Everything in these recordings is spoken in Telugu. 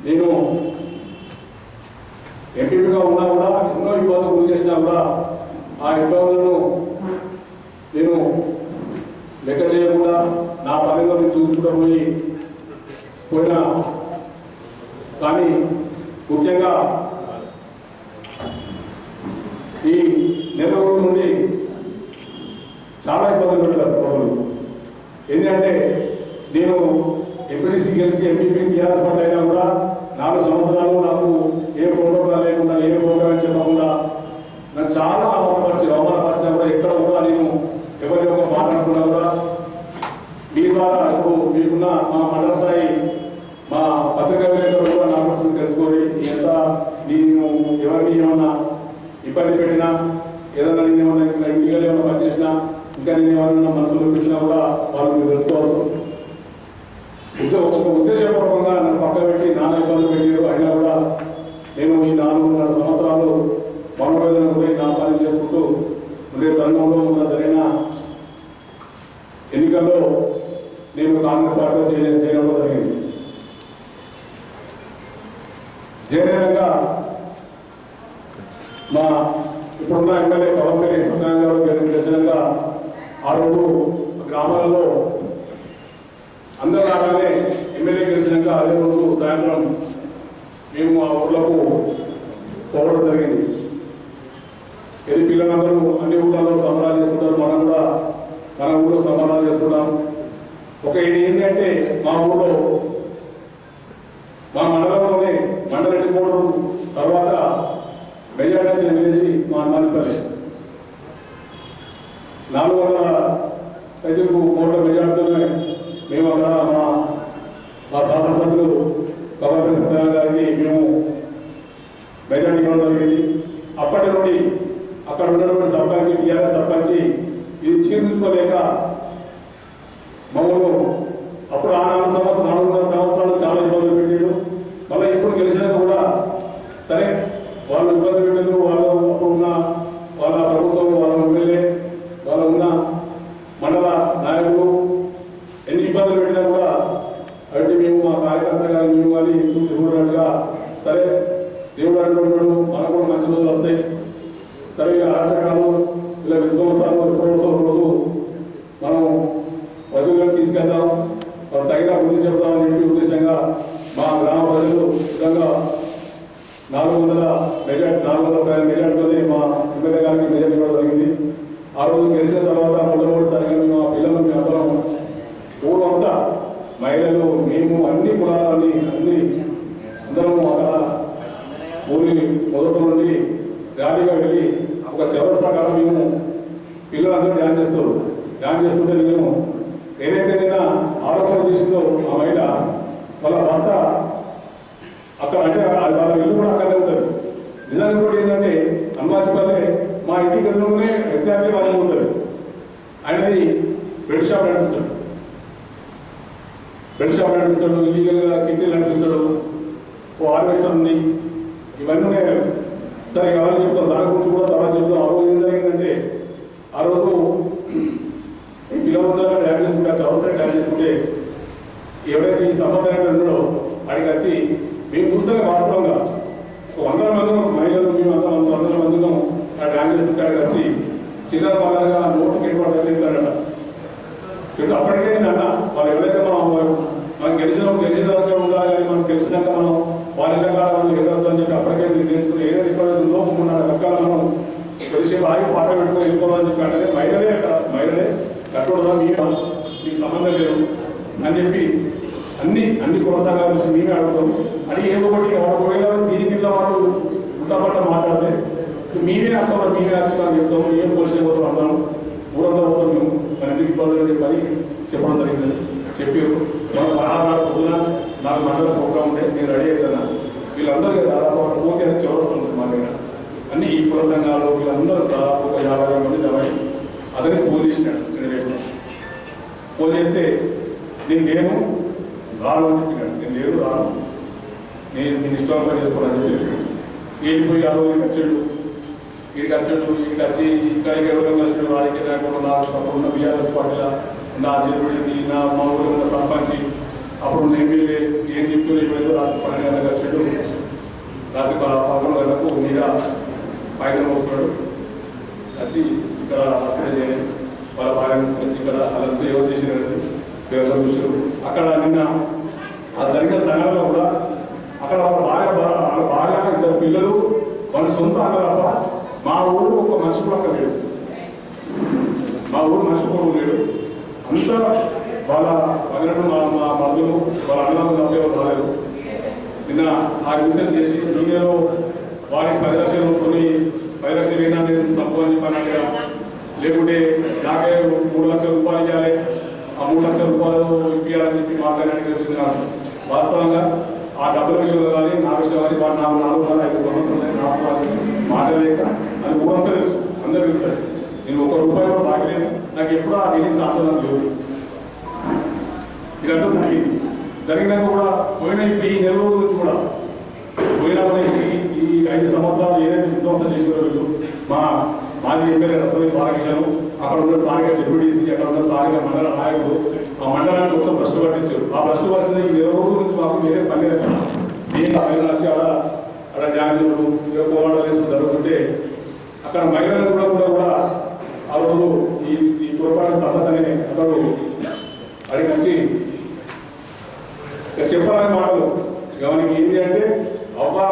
నేను ఎంపీగా ఉన్నా కూడా ఎన్నో ఇబ్బందులు గురి చేసినా కూడా ఆ ఇబ్బందులను నేను లెక్క చేయకుండా నా పనిలో నేను చూసుకుంటూ పోయినా కానీ ముఖ్యంగా ఈ నెల్లూరు నుండి చాలా ఇబ్బందులు పెడతారు ప్రజలు. ఎందుకంటే నేను ఎంపీటీసీ గెలిచి ఎంపీపీ టీఆర్ఎస్ పార్టీ అయినా కూడా 4 సంవత్సరాలు నాకు ఏ ప్రోటోకాల్ లేకుండా ఏ ప్రోగ్రామ్ చెప్పకుండా నాకు చాలా అవమానపరిచినా కూడా ఎక్కడ కూడా నేను ఎవరి ఒక మాట్లాడకుండా కూడా మీ ద్వారా ఇప్పుడు మీకున్న మా మండల స్థాయి మా పత్రికా విలేకరులు కూడా నా కోసం తెలుసుకొని ఎంత నేను ఎవరిని ఏమన్నా ఇబ్బంది పెట్టినా ఏదైనా నేను ఏమన్నా ఇంకా ఇండియాలో ఏమైనా పనిచేసినా ఇంకా నేను ఏమన్నా మనసులో పెట్టినా కూడా వాళ్ళు మీరు తెలుసుకోవచ్చు. ఒక ఉద్దేశపూర్వకంగా నన్ను పక్క పెట్టి నాన్న ఇబ్బందులు పెట్టారు. అయినా కూడా నేను ఈ 4.5 సంవత్సరాలు మనోవేదన గురి నా పని చేసుకుంటూ ఉండే తరుణంలో జరిగిన ఎన్నికల్లో నేను కాంగ్రెస్ పార్టీలో చేయడం జరిగింది. జయనీయంగా మా ఇప్పుడున్న ఎమ్మెల్యే కవంపల్లి సత్యనారాయణ గారు దర్శనంగా ఆ రోజు గ్రామాలలో అందరూ రాగానే ఎమ్మెల్యే గెలిచినాక అదే రోజు సాయంత్రం మేము ఆ ఊర్లకు పోవడం జరిగింది. ఇది పిల్లలందరూ అన్ని ఊళ్ళలో సంబరాలు చేసుకుంటారు, మన ఊళ్ళో సంబరాలు చేసుకుంటాం. ఒక ఇది ఏంటంటే మా ఊళ్ళో మా మండలంలోనే మండలి కోటరు తర్వాత మెజార్టీ వచ్చిన విలేజ్ మా హనుమాన్పల్లి 400 కోట్ల మెజార్టీతోనే మేము అక్కడ మా శాసనసభ్యులు కవంపల్లి సత్యనారాయణ గారికి మేము మెజార్టీ ఇవ్వడం జరిగింది. అప్పటి నుండి అక్కడ ఉన్నటువంటి సర్పంచ్ టీఆర్ఎస్ సర్పంచ్ ఇది చీర్చుకోలేక మమ్మల్ని అప్పుడు ఆ 4.5 సంవత్సరాలు చాలా ఇబ్బందులు పెట్టాడు. మళ్ళీ ఇప్పుడు గెలిచినాక కూడా సరే వాళ్ళు ఇబ్బంది పెట్టారు. వాళ్ళు అప్పుడు ఉన్న వాళ్ళ ప్రభుత్వం వాళ్ళ ఎమ్మెల్యే వాళ్ళ ఉన్న మండల నాయకులు ఎన్ని ఇబ్బందులు పెట్టినా కూడా అవి మేము మా కార్యకర్త గారు మేము కానీ చూసి చూడనట్టుగా సరే దేవుడు అంటున్నాడు మనకు కూడా మంచి రోజులు వస్తాయి. సరే అరాచకాలు ఇలా విధ్వంసాలు రోజు మనం ప్రజలను తీసుకెళ్తాం, వాళ్ళు తగిన బుద్ధి చెప్తామని చెప్పి ఉద్దేశంగా మా గ్రామ ప్రజలు విధంగా 415 మెజార్టీతోనే మా ఎమ్మెల్యే గారికి మెజార్టీ ఇవ్వడం జరిగింది. ఆ రోజు గెలిచిన తర్వాత మొట్టమొదటిసారిగా మేము ఆ పిల్లలు మేము అందరం ఊరు అంతా మహిళలు మేము అన్ని కులాలని అందరం అక్కడ ఊరి మొదటి నుండి ర్యాలీగా వెళ్ళి ఒక చౌరస్తా కాడ మేము పిల్లలందరూ డ్యాన్స్ చేస్తుంటే మేము ఏదైతే నిన్న ఆరోపణ చేసిందో ఆ మహిళ వాళ్ళ భర్త అక్కడ అంటే వాళ్ళ ఇల్లు కూడా అక్కడే ఉంటారు. నిజానికి కూడా ఏంటంటే హనుమాన్పల్లి మా ఇంటికి ఎదురుగానే ఎగ్జాక్ట్లీ వాళ్ళు ఉంటారు. ఆయనది బెడ్ షాప్ నడిపిస్తాడు, ఇల్లీగల్గా చిట్టీలు నడిపిస్తాడు, ఓ హార్వెస్టర్ ఉంది, ఇవన్నీ ఉన్నాయి. సరే ఎవరు చెప్తాం దాని గురించి కూడా తర్వాత చెప్తాం. ఆ రోజు ఏం జరిగిందంటే ఆ రోజు ఈ పిల్లలందరూ డ్యాన్స్ చేసుకుంటే చౌరస్తా డ్యాన్స్ చేసుకుంటే ఎవరైతే ఈ సంబంధం ఉన్నాడో అడిగి వచ్చి మేము చూస్తే వాస్తవంగా 100 మంది మహిళలు మేము 100 మందిలో ఆ డ్యాన్స్ చేసుకుంటే అడిగి వచ్చి చిల్లర వాళ్ళగా నోటుకి ఎక్కువ తింటాడట. ఇప్పుడు అప్పటికే నేను అన్నా వాళ్ళు ఎవరైతే మనం గెలిచిన దాకా ఉండాలి కానీ మనం గెలిచినాక మనం వాళ్ళ ఇళ్ళగా ఎదురవుతుందని అని చెప్పి అప్పటికే నేను తెలుసుకుని ఏదైతే ఇక్కడ లోపం ఉన్నాడు అక్కడ మనం కొద్దిసేపు ఆగి పాట పెట్టుకొని వెళ్ళిపోవాలని చెప్పి అంటే మహిళలే కట్టుకోవడం మీకు సంబంధం లేదు అని చెప్పి అన్ని కొరతగా కలిసి మేమే అడుగుతాం అని ఏదో ఒకటి ఒకవేళ దీని కింద వాళ్ళు ఉల్టాపట్ట మాట్లాడితే మేమే అర్థం మేమే వచ్చి అని చెప్తాము. ఏం పోలీసు పోతాం అందరం ఊరంతా పోతాం మేము మన ఎందుకు ఇబ్బందులు అని చెప్పని చెప్పడం జరిగిందని చెప్పారు. మనం 16 నాడు పొద్దున నాకు మండల ప్రోగ్రామ్ ఉంటే నేను రెడీ అవుతాను. వీళ్ళందరూ దాదాపు పూర్తి అని చివరస్తుంది మా దగ్గర అన్ని ఈ కుల సంఘాలు వీళ్ళందరూ దాదాపు 50 మంది 70 అతని ఫోన్ చేసినాడు. చిన్న ఫోన్ చేస్తే నేను రాను అని చెప్పినాడు. నేను రాను, నేను ఇష్టం పని చేసుకోవాలని చెప్పి వెళ్ళిపోయి ఆ రోజు వీడికి వచ్చి ఇక్కడికి ఎవరైనా వచ్చిన రాజకీయ నాయకులు ఉన్న బీఆర్ఎస్ పార్టీలో నా జెడ్పీటీసీ మా ఊళ్ళో ఉన్న సర్పంచ్ అప్పుడు ఉన్న ఎమ్మెల్యే ఏం చెప్తూ రాత్రి 12 గంటలకు వచ్చి రాత్రి 11 గంటలకు మీద పాయసం పోసుకున్నాడు. వచ్చి ఇక్కడ హాస్పిటల్ చేయాలి వాళ్ళ భార్యను తీసుకొచ్చి ఇక్కడ వాళ్ళంతా ఎవరు చేసినారండి వ్యవసాయ దృష్టిలో అక్కడ నిన్న ఆ జరిగిన సంఘటనలో కూడా అక్కడ వాళ్ళ భార్య ఇద్దరు పిల్లలు వాళ్ళ సొంత అన్న తప్ప మా ఊరు ఒక మనిషి కూడా అక్కడ లేడు. మా ఊరు మనిషి కూడా లేడు. అంతా వాళ్ళ పగినట్టు మా మరుదులు వాళ్ళ అన్నదమ్ములు తప్ప ఎవరు రాలేదు. నిన్న ఆ విషయం చేసి నేనేదో వారికి 10 లక్షలు కొని 10 లక్షలు అయినా నేను సంపాదించి చెప్పానంటే లేకుంటే నాకే 3 లక్షల రూపాయలు ఇవ్వాలి, ఆ 3 లక్షల రూపాయలు ఇప్పించాలని చెప్పి మాట్లాడడానికి వచ్చినారు. వాస్తవంగా ఆ డబ్బుల విషయంలో కానీ నా విషయంలో కానీ వాడు నాకు 4-5 సంవత్సరాలు నాకు మాటలేక అది ఊరంతా తెలుసు, అందరూ తెలుసు. నేను 1 రూపాయి కూడా బాకీ లేదు. నాకు ఎప్పుడూ ఆ రిలీజ్ ఆందోళన లేదు. ఇదంతా జరిగినాక కూడా పోయిన ఈ నెల రోజుల నుంచి కూడా పోయినా ఈ 5 సంవత్సరాలు ఏదైతే విధ్వంసం చేసినారో వీళ్ళు మా మాజీ ఎమ్మెల్యే రసమై బాలకిషను అక్కడ ఉన్న స్థానిక డిప్యూటీసీ అక్కడ ఉన్న స్థానిక మండల నాయకులు ఆ మండలాన్ని మొత్తం భ్రష్టు పట్టించారు. ఆ భ్రష్టు పట్టిన ఈ 20 రోజుల నుంచి మాకు వేరే పని లేదు. నేను ఆయన వచ్చి అక్కడ న్యాయసుడు పోరాటాలు జరుగుతుంటే అక్కడ మహిళలను కూడా ఆ రోజు ఈ పొరపాటు సంబంధాన్ని అతడు అడిగి వచ్చి చెప్పాలని మాటలు గమనికి ఏంటి అంటే అబ్బా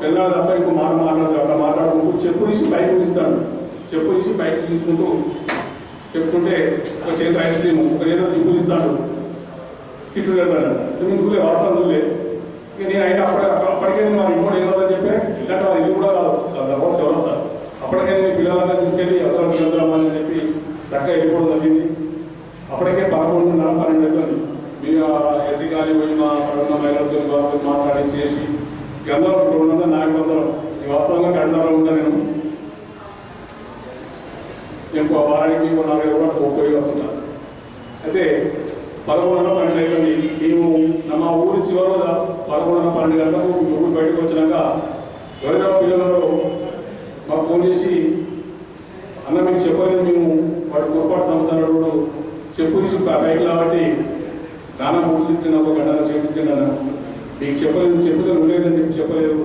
పిల్లలు తప్ప ఇంకో మాట మాట్లాడదు అక్కడ మాట్లాడుకుంటూ చెప్పు తీసి బైక్ ఇస్తాడు. చెప్పు తీసి బైక్ తీసుకుంటూ చెప్పుకుంటే ఒక చేతి ఐస్ క్రీమ్ ఒక ఏదో చిప్పు ఇస్తాడు, తిట్టు పెడతాడు. నేను చూలే వాస్తవం చూలే. ఇక నేను అయినా అప్పటికే వారి ఇంకోటి ఏదో అని చెప్పి ఇలాంటి వారి ఇల్లు కూడా దగ్గర చౌరస్తాను. అప్పటికే నేను పిల్లలంతా తీసుకెళ్ళి అందరం అని చెప్పి చక్కగా వెళ్ళిపోవడం జరిగింది. అప్పటికే 11:30-12 అవుతుంది. మీరు ఏసీ గాలి పోయి మా కరోనా మహిళలతో మాట్లాడి చేసి అందరం ఇక్కడ ఉన్నదా నాకు అందరం వాస్తవంగా కరీంనగర్లో ఉంటా. నేను ఇంకో వారానికి 4-5 రోజులు పోయి వస్తుంటాను. అయితే 11:12 అవుతుంది. మేము మా ఊరి చివరిలో 11:12 గంటలకు ఊరు బయటకు వచ్చినాక ఎవరైనా పిల్లలు మాకు ఫోన్ చేసి అన్న మీకు చెప్పలేదు, మేము వాడు పొరపాటు సంబంధాలు చెప్పు తీసి బయట కాబట్టి నాన్న ముట్టు తిట్టిన ఒక గంటలో చేపించాను. మీకు చెప్పలేదు ఉండలేదని చెప్పి చెప్పలేదు.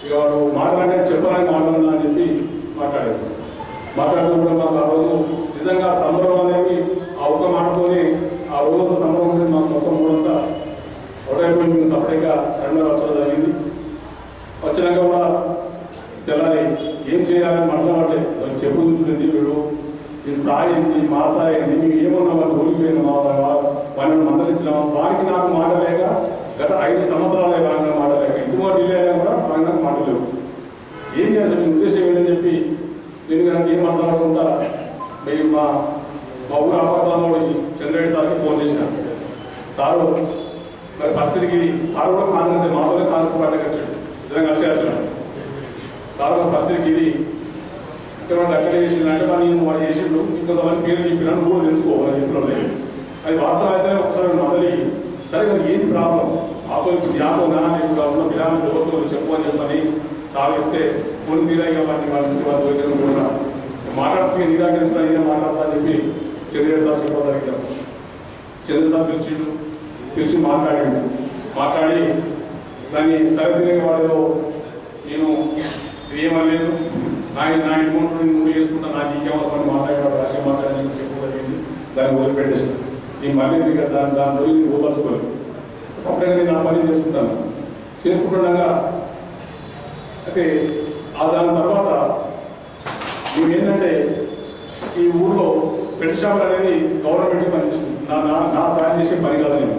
ఇక వాడు మాట్లాడే చెప్పాలని మాట్లాడన్నా అని చెప్పి మాట్లాడారు. మాట్లాడుతూ కూడా మాకు ఆ రోజు నిజంగా సంబరం అనేది ఆ ఒక్క మాటతోనే ఆ రోజుతో సంబరం అనేది మాకు మొత్తం మూడంతా ఒకటైపోయి మేము సపరేట్గా రెండో వచ్చడం జరిగింది. వచ్చినాక కూడా తెల్లారి ఏం చేయాలని మాట్లాడలేదు. దానికి చెప్పు చూడండి వీడు ఈ స్థాయి మా స్థాయి మేము ఏమన్నా వాళ్ళు ఓడిపోయినా వాళ్ళని మందలించినామా వారికి నాకు మాట లేక గత 5 సంవత్సరాలే వారికి మాట లేక ఇంటి డిలే అయినా కూడా వారికి నాకు మాట లేవు. ఏం చేయాలి మీ ఉద్దేశం ఏంటని చెప్పి నేను కనుక ఏం మాట్లాడకుండా మేము మా ఊరు ఆపత్తంలో చంద్రరెడ్డి సార్కి ఫోన్ చేసిన. సారు మరి పరిస్థితికి సార్ కూడా కాంగ్రెస్ మాతోనే కాంగ్రెస్ పార్టీకి వచ్చాడు, నిజంగా కలిసి వచ్చాడు. సార్ మా పరిస్థితికి ఇది అంటే అక్కడ చేసిందంటే మరి నేను వాడు చేసిండు ఇంకొంతమంది పేరు చెప్పినా నువ్వు కూడా తెలుసుకోవాలి చెప్పిన అది వాస్తవం అయితే ఒకసారి మొదలి సరే మరి ఏంటి ప్రాబ్లం మాతో ఇప్పుడు జ్ఞాపకం ఇప్పుడు ఉన్న పిల్లలు ప్రభుత్వం చెప్పు అని చెప్పని సార్ చెప్తే ఫోన్ తీరాయిగా వాళ్ళ మాట్లాడుతున్నా నీ దగ్గర అయినా మాట్లాడతా అని చెప్పి చంద్రరెడ్డి సార్ చెప్పడం జరిగింది. చంద్రరెడ్డి సార్ పిలిచి మాట్లాడి దాన్ని సరే తిరిగేవాడు నేను ఏమలేదు నా ఇంటి ముందు నేను ముందు చేసుకుంటా నాకు ఇంకేమవసరం మాట్లాడేవాడు రాష్ట్రీయ మాట్లాడి చెప్పు జరిగింది. దాన్ని వదిలిపెట్టేసాను. నేను మళ్ళీ దాని రోజు నేను ఓదలుచుకోలేదు. సపరేట్గా నేను నా పని చేసుకుంటుండగా అయితే దాని తర్వాత మేమేంటంటే ఈ ఊళ్ళో బెడ్ షాపులు అనేది గవర్నమెంట్కి పనిచేస్తుంది. నా స్థాయి చేసే పని కాదు. నేను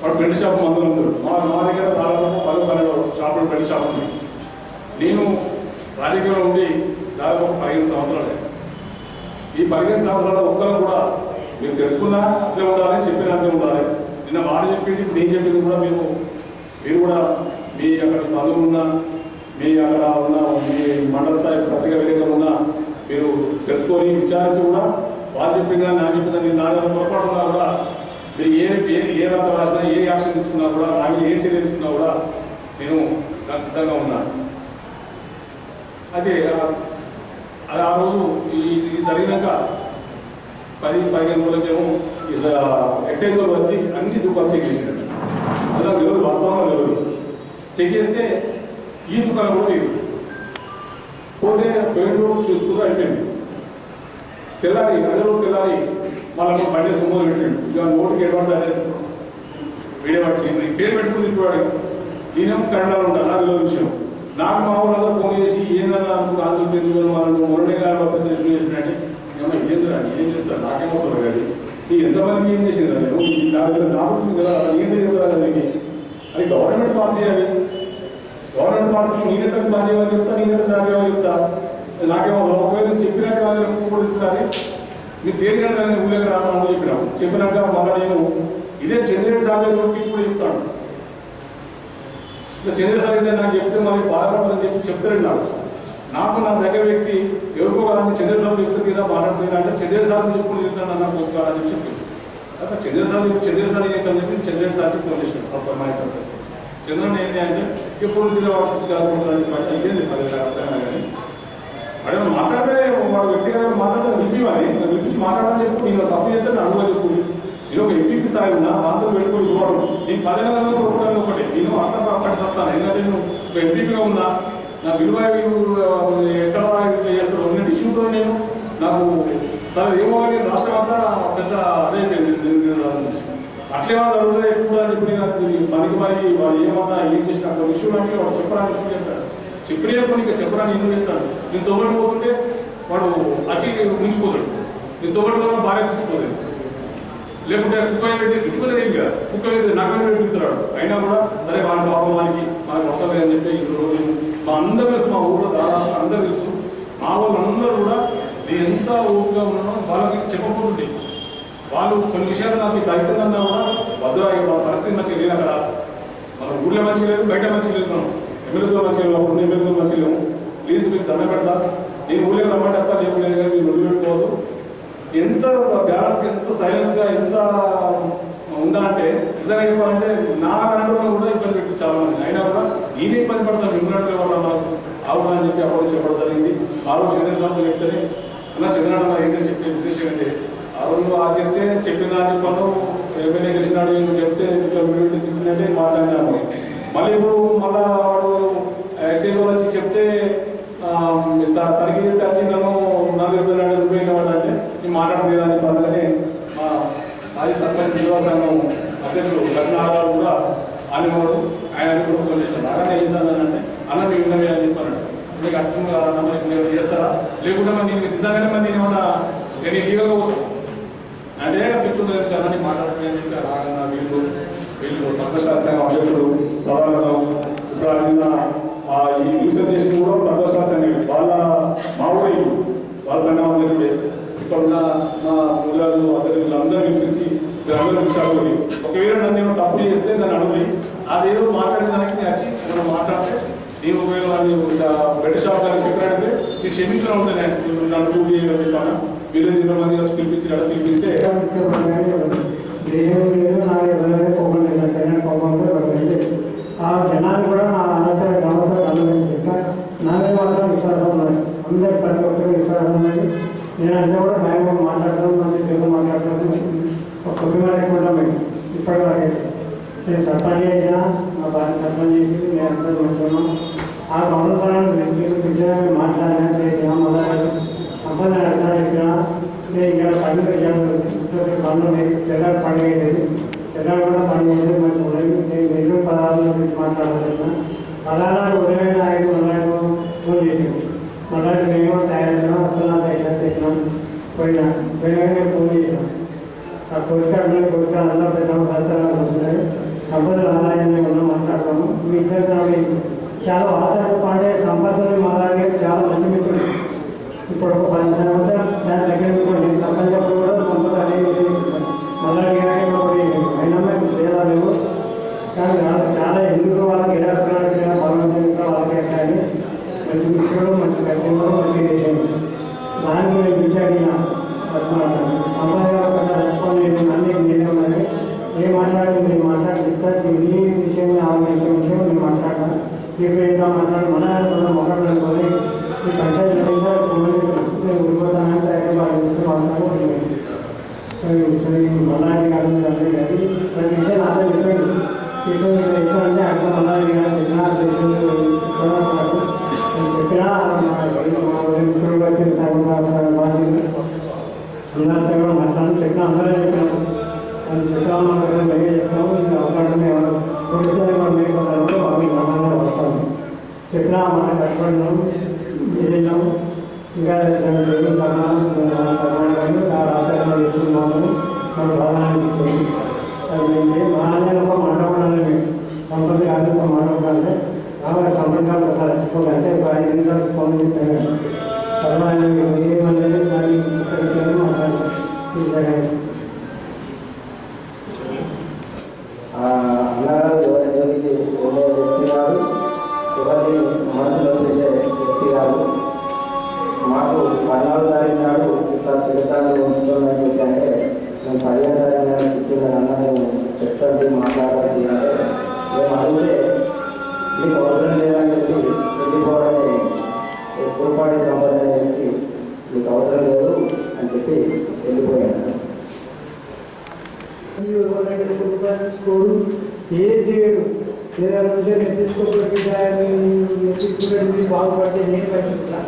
వాడు బెడ్ షాప్ మందులు ఉంటాడు. మా దగ్గర దాదాపు 10-12 షాపులు బెడ్ షాప్ ఉంది. నేను రాజకీయంలో ఉండి దాదాపు 15 సంవత్సరాలే. ఈ 15 సంవత్సరాల ఒక్కరు కూడా మీరు తెలుసుకున్నా అట్లే ఉండాలి, చెప్పిన అంతే ఉండాలి. నిన్న వాడు చెప్పింది ఇప్పుడు నేను చెప్పింది కూడా మీరు కూడా మీ అక్కడ బంధువులు ఉన్నా మీ అక్కడ ఉన్న మీ మండల స్థాయి పత్రికా విలేకరులు ఉన్నా మీరు తెలుసుకొని విచారించి కూడా వాళ్ళు చెప్పిందా నాకు చెప్పిందా నేను నా దగ్గర పొరపాటు ఉన్నా కూడా మీరు ఏ రాత రాసినా ఏ యాక్షన్ తీసుకున్నా కూడా నాకు ఏ చర్య తీసుకున్నా కూడా నేను నాకు సిద్ధంగా ఉన్నాను. అయితే అది ఆ రోజు ఇది జరిగినాక 10-15 రోజులకేమో ఎక్సైజ్ వాళ్ళు వచ్చి అన్ని దుకాణం చెక్ చేసినట్టు అందులో తెలియదు, వాస్తవంగా తెలియదు. చెక్ చేస్తే ఈ దుకాణం కూడా లేదు. పోతే పెయింట్ చూసుకుంటూ అయిపోయింది. తెల్లారి అదే రోజు తెల్లారి మళ్ళీ బండి సొమ్ములు పెట్టిండు. ఇక నోటికి ఎటువంటి అనేది వీడియో పట్టి పేరు పెట్టుకుని తిప్పువాడు. ఈయనేమో కన్నడలో ఉంటాను, నాకు తెలియదు విషయం. నాకు మా ఊళ్ళందరూ ఫోన్ చేసి ఏందన్నా ఆంధ్ర తెలుగులో మనం మురళి గారు వద్ద చేసినట్టు ఏమో ఇదేంద్రా నేనేం చేస్తాను నాకేమవుతుంది కానీ ఈ ఎంతమందికి ఏం చేసిందా నేను నాకుతుంది కదా ఏంటి చెప్తారా దానికి అది గవర్నమెంట్ పాలసీ. అది గవర్నమెంట్ పాలసీ నేనెంత పని చేయమని చెప్తా, నేనెంత సాధ్యమని చెప్తా. నాకేమో ఒకవేళ చెప్పినట్టు వాళ్ళని కూడా ఇస్తున్నారు. మీకు తేలికన్నా నేను ఊళ్ళకి రావాలని చెప్పినాక మళ్ళీ నేను ఇదే చంద్రరెడ్డి సార్ దగ్గర కూడా చెప్తాను. చంద్రరెడ్డి సార్ అయితే నాకు చెప్తే మళ్ళీ బాధపడతానని చెప్పి చెప్తారండి. నాకు నా దగ్గర వ్యక్తి ఎవరికో కదా చంద్రరెడ్డి సార్ చెప్తే తీరా మాట్లాడుతుంది అంటే చంద్రరెడ్డి సార్ చెప్పుకుని చెప్తాను నాకు పోతుకాలని చెప్పి చెప్పింది. చంద్రరెడ్డి సార్ ఏం చెప్తాను చెప్పి చంద్రరెడ్డి సార్కి ఫోన్ చేశాను. సార్ మా సార్ చంద్రన్ ఏంటి అంటే ఎప్పుడు తిరిగి వాడుకోవచ్చు కాదు ఇదేంటి అర్థమైనా కానీ అదే మాట్లాడితే వాడు వ్యక్తిగతంగా మాట్లాడితే విలిపివ్వాలి. విలిపించి మాట్లాడాలని చెప్పు. నేను తప్పు చేస్తే నేను అడుగు చెప్పు. నేను ఒక ఎంపీపీ స్థాయి ఉన్నా మాతో పెట్టుకుని ఇవ్వడు. నేను 10 నెలలు ఒకటి ఒకటి నేను అట్లా అక్కడికి వస్తాను. ఎందుకంటే నేను ఒక ఎంపీపీగా ఉన్నా నా విలువ ఎక్కడ చేస్తాడు అన్ని ఇష్యూతో నేను నాకు సరే ఏమో కానీ రాష్ట్రం అంతా పెద్ద అదే అట్లేమన్నా జరుగుతుంది ఎక్కువ అని చెప్పి నాకు పనికి వాడు ఏమన్నా ఏం చేసిన అక్కడ విషయం అంటే వాడు చెప్పరాని విషయం చెప్తాడు. చెప్పిన కొన్ని ఇంకా చెప్పరాని ఎన్నో చెప్తాడు. నేను తోబడి పోతుంటే వాడు అచ్చి ముంచిపోతాడు. నేను తోబడి పోతున్నా భార్య తెచ్చిపోతాడు. లేకుంటే కుక్క పెట్టి ఇటుకలేదు ఏం కదా కుక్క మీద నాకు తిరుగుతున్నాడు. అయినా కూడా సరే వాళ్ళ పాపం వానికి మనకు అవసరం లేదని చెప్పి ఇప్పుడు రోజు మా అందరూ తెలుసు, మా ఊళ్ళో దాదాపు అందరూ తెలుసు. మా వాళ్ళు అందరూ కూడా నేను ఎంత ఓపికగా ఉన్నానో వాళ్ళకి చెప్పకపోతుండే. వాళ్ళు కొన్ని విషయాలు నాకు ఇట్లా అవుతుందన్నా కూడా వద్దురా మన పరిస్థితి మంచిగా లేదు. అక్కడ మన ఊళ్ళో మంచిగా లేదు, బయట మంచిగా లేదు. మనం ఎమ్మెల్యేతో మంచిగా లేవు, అప్పుడు ఎమ్మెల్యేతో మంచిగా లేవు. ప్లీజ్ మీకు దండ పెడతా. నేను ఊళ్ళో రమ్మంటే అంతా లేవు లేదు కానీ మీరు నొల్లి పెట్టుకోవద్దు. ఎంత బ్యాలెన్స్గా ఎంత సైలెన్స్గా ఎంత ఉందా అంటే నిజంగా చెప్పాలంటే నా కంట్రోల్లో కూడా ఇబ్బంది పెట్టి చాలా మంది. అయినా కూడా నేనే ఇబ్బంది పడతాను. మిమ్మల్ని వాళ్ళు నాకు ఆవునా అని చెప్పి అప్పుడు చెప్పడం జరిగింది. ఆ రోజు చంద్రబాబు సార్తో చెప్తేనే అన్న చంద్రబాబు ఏంటని చెప్పే ఉద్దేశం ఏంటి ఆ రోజు ఆ చెప్తే చెప్పిన దాని పనులు ఎమ్మెల్యే గెలిచినాడు చెప్తే తిప్పినట్టే మాట్లాడినాము. మళ్ళీ ఇప్పుడు మళ్ళా వాడు ఎక్సైజ్ వచ్చి చెప్తే తనకి వచ్చి నన్ను నలుగురున్నాడు నువ్వేవాడు అంటే నేను మాట్లాడలేదని పనులని మా మాజీ సర్పంచ్ యువ సంఘం అధ్యక్షుడు లగ్నారావు కూడా అనేవాడు. ఆయన కూడా ఫోన్ చేసినాడు. అలానే చేస్తానంటే అన్న మీ ఉన్నవి అని చెప్పాను. మీకు అర్థంగా మీరు చేస్తారా లేకుంటే మరి నేను నిజంగానే మరి నేను ఏమన్నా నేను లీగల్గా పోతాను అంటే పిచ్చుంది కానీ మాట్లాడుతున్నాయని చెప్పి రాగన్న వీళ్ళు తత్వశాస్త్రంగా అధ్యక్షుడు సభాగతం ఇప్పుడు అడిగిన ఈ రీసెర్చ్ చేసిన కూడా తత్వశాస్త్రంగా వాళ్ళ మా ఊరి వాళ్ళ సంఘం అధ్యక్షుడే. ఇక్కడ ఉన్న మా ముద్రాలు అధ్యక్షులు అందరూ పిలిపించి అందరూ పిలిచారు. ఒకవేళ నన్ను ఏమో తప్పు చేస్తే నన్ను అడుగుయి అదేదో మాట్లాడిన దానికి నేను వచ్చి ఏమైనా మాట్లాడితే నేను ఒకవేళ బెడ్ షాప్ కానీ చెప్పినట్టే నీకు క్షమించడం అవుతానే నన్ను ప్రూవ్ చేయగలుగుతాను. వీళ్ళు 20 మంది కలిసి పిలిపించినట్టు పిలిపిస్తే ఆ జనాలు కూడా నా అనంతర నాకే మాత్రం విశ్వాసం ఉన్నది. అందరి ప్రతి ఒక్కరు విశ్వాసం ఉన్నది. నేనంటే కూడా భయం మాట్లాడతాను, మంచి తెలుగు మాట్లాడతాను. ఒక కుటుంబం లేకుండా ఇప్పటి వరకు నేను సర్పంచ్ చేసిన మా భార్య సర్పంచ్ చేసి నేను అందరూ మంచుకున్నాం. ఆ గౌరవాలను విద్యార్థి మాట్లాడినా చేసినా మొదలు సంపద అర్థాలు చెప్పినా నేను ఇక్కడ పండుగ పనులు తెల్లారి పండుగ అయ్యేది. తెల్లారి కూడా పండుగ అయ్యేది. మంచి ఉదయం నేను వెళ్ళు పదాల గురించి మాట్లాడుతున్నా. పదాలను ఉదయం 5 మళ్ళీ ఫోన్ చేసాను. మళ్ళీ మేము తయారైనా వస్తున్నా తెచ్చినాం పోయినా ఫోన్ చేసాం. ఆ కోరిక అందరూ పెద్ద సంవత్సరాలు వస్తున్నాయి. సంపద ఆదాయాన్ని మనం మాట్లాడతాము. మీ ఇద్దరు చాలా ఆసక్తి పాడే సంపదని అలాగే చాలా మంచి మిత్రులు. ఇప్పుడు ఒక 10 సంవత్సరాలు చాలా దగ్గర సంపన్నప్పుడు కూడా సంపద అనేది మళ్ళీ అయినా లేదా లేవు. కానీ చాలా ఎందుకు వాళ్ళకి ఎదుర్కొన్నా భగవంతునిగా వాళ్ళకి కానీ మంచి మిత్రులు మంచి కఠినలు మంచి చేసేది దానికి నేను విచారిన సంపద రెస్పాండ్ అన్నీ నేనే ఉన్నాయి. ఏం మాట్లాడి నేను మాట్లాడి ఈ విషయం ఆలోచించే విషయం నేను మాట్లాడతాను. ఇప్పుడు ఇంకా మాట్లాడి మన మొక్కలు ఈ పంచాయతీ ఉడిపోతానంటే మల్లారెడ్డి గారు తండ్రి కానీ ప్రతి విషయం నాతో చెప్పండి. చెప్పండి అంటే అక్కడ మల్లారెడ్డి గారు కష్టపడినాము వెళ్ళినాము ఇంకా రాష్ట్రంగా తీసుకున్నాము మన ప్రధానానికి మా అన్నయ్య ఒక మండపడాలి కంపెనీ కానీ ఒక మండపడాలి కాబట్టి కంపెనీ చచ్చిపోకంటే ఒక 5 నిమిషాలు ఫోన్ చెప్పాను ఏమనేది దాన్ని ఇక్కడికి మాట్లాడారు. అన్నగారు జోలికి వెళ్ళే వ్యక్తి కాదు, ఎవరిని మనసులో పెట్టే వ్యక్తి కాదు. మాకు 14వ తారీఖు నాడు ఇట్లా తిరుగుతాను ఉంచుకోవాలని చెప్పి అంటే మేము 15వ తారీఖు నాడు చెప్తున్న అన్న మేము చెప్తాను మాట్లాడాలి అంటే మేము అడిగితే మీకు అవసరం లేదని చెప్పి వెళ్ళిపోవడమే కురుపాటి సంప్రదాయం వ్యక్తి మీకు అవసరం లేదు అని చెప్పి వెళ్ళిపోయాను. తీసుకోడు ఏది చేయడు ఏదైనా ఉంటే నేను తీసుకోబట్టి నెత్తికి బాగుపడితే నేను పట్టుకుంటా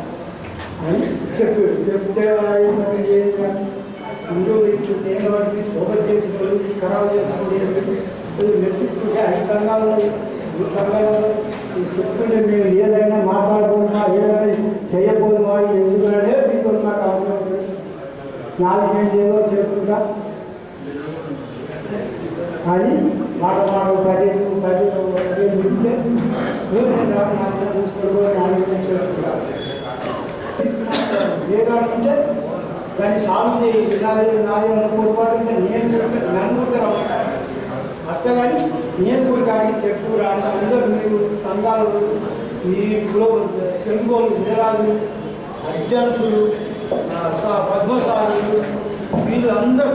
అని చెప్పాడు. చెప్తే ముందు నేను వాటిని ఓపెన్ చేసి ఖరాబ్ చేసుకుంటే నెత్తికుంటే 5 సంఘాలు 3 సంఘాలు చెప్తుంటే మేము ఏదైనా మాట్లాడుకున్నా ఏదైనా చేయబోతున్నా ఎందుకంటే మీతో నాకు అవసరం లేదు, నాలుగు ఏదో చేసుకుంటా అని మాట 10 ముడితే నేను చూసుకోవడం చేసుకుంటాను. ఏదంటే దాన్ని సాల్వ్ చేసి నాది పొరపాటు ఉంటే నేను నన్ను కూడా అత్తగాని నేను కూడా కానీ చెప్పు రాని అందరూ మీరు సంఘాలు ఈ తెలుగు వినరాలు అర్జన్సులు పద్మశాలీలు వీళ్ళు అందరు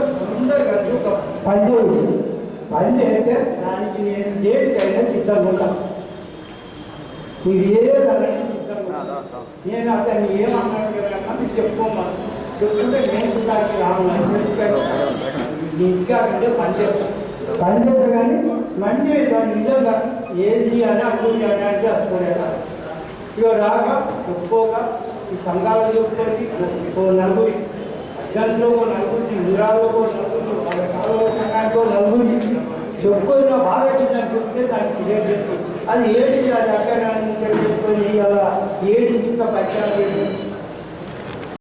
కలిసి ఒక పని చేస్తే దానికి నేను దేనికైనా సిద్ధంగా ఉంటాను. మీరు ఏదైనా సిద్ధంగా నేను అతన్ని ఏమన్నాడు మీకు చెప్పుకోమా చెప్పుకుంటే నేను దానికి రాను ఇంకా అంటే పని చేస్తాను కానీ మంచి దాని నిజంగా ఏది అని అడుగుతుంది అని అంటే వస్తుంది కదా. ఇక రాక చెప్పుకోగా ఈ సంఘాలు చెప్పుకొని ఓ నలుగురి అర్జన్స్లో ఓ నలుగురిని విరాలో ఓ నలుగురిని వాళ్ళ సార్వ సంఘానికి ఓ నలుగురిని చెప్పుకొని బాగా దాన్ని చెప్తే దానికి క్లియర్ చేస్తుంది. అది ఏది అది అక్కడ చెప్పుకొని అలా ఏది ఇంత పచ్చాలి